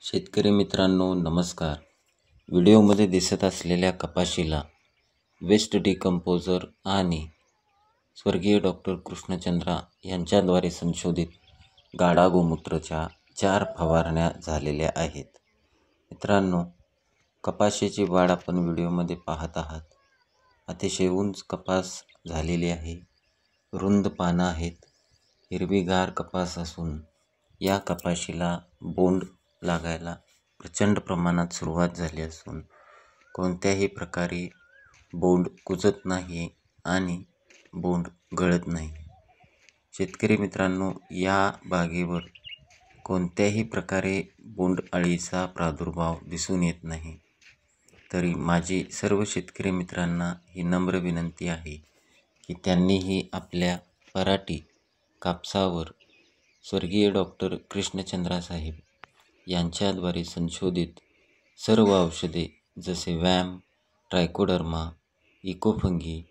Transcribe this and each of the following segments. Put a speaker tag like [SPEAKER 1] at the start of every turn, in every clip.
[SPEAKER 1] शेतकरी मित्रांनो नमस्कार. व्हिडिओमध्ये दिसत असलेल्या कपाशीला वेस्ट डिकम्पोजर आणि स्वर्गीय डॉक्टर कृष्णचंद्रा यांच्याद्वारे संशोधित गाढा गोमूत्रच्या 4 फवारण्या झालेल्या आहेत. मित्रांनो, कपाशीची वाढ आपण व्हिडिओमध्ये पाहत आहात. अतिशय उंच कपास झालेली आहे. रुंद पानं आहेत. हिरवीगार कपास असून या कपाशीला बोंड लागायला प्रचंड प्रमाणात सुरुवात झाली असून कोणत्याही प्रकारे बोंड कुजत नाही आणि बोंड गळत नाही. शेतकरी मित्रांनो, या बागेवर कोणत्याही प्रकारे बोंड अळीचा प्रादुर्भाव दिसून येत नाही. तरी माझी सर्व शेतकरी मित्रांना ही नम्र विनंती आहे की त्यांनीही आपल्या पराठी कापसावर स्वर्गीय डॉक्टर कृष्णचंद्रा साहेब यांच्याद्वारे संशोधित सर्व औषधे जसे वॅम, ट्रायकोडर्मा, इकोफंगी,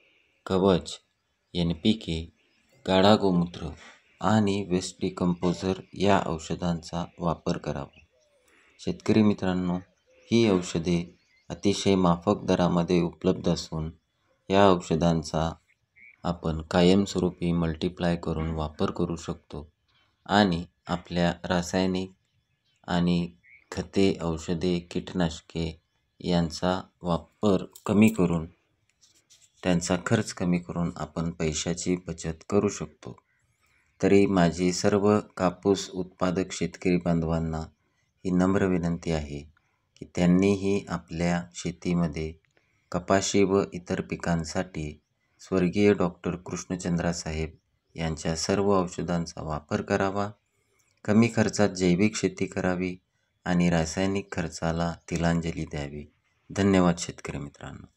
[SPEAKER 1] कवच, NPK, गाढा गोमूत्र आणि वेस्ट डिकम्पोजर या औषधांचा वापर करावा. शेतकरी मित्रांनो, ही औषधे अतिशय माफक दरामध्ये उपलब्ध असून या औषधांचा आपण कायमस्वरूपी मल्टिप्लाय करून वापर करू शकतो आणि आपल्या रासायनिक आणि खते, औषधे, कीटकनाशके यांचा वापर कमी करून त्यांचा खर्च कमी करून आपण पैशाची बचत करू शकतो. तरी माझी सर्व कापूस उत्पादक शेतकरी बांधवांना ही नम्र विनंती आहे की त्यांनीही आपल्या शेतीमध्ये कपाशी व इतर पिकांसाठी स्वर्गीय डॉक्टर कृष्णचंद्रा साहेब यांच्या सर्व औषधांचा वापर करावा. कमी खर्चात जैविक शेती करावी आणि रासायनिक खर्चाला तिलांजली द्यावी. धन्यवाद शेतकरी मित्रांनो.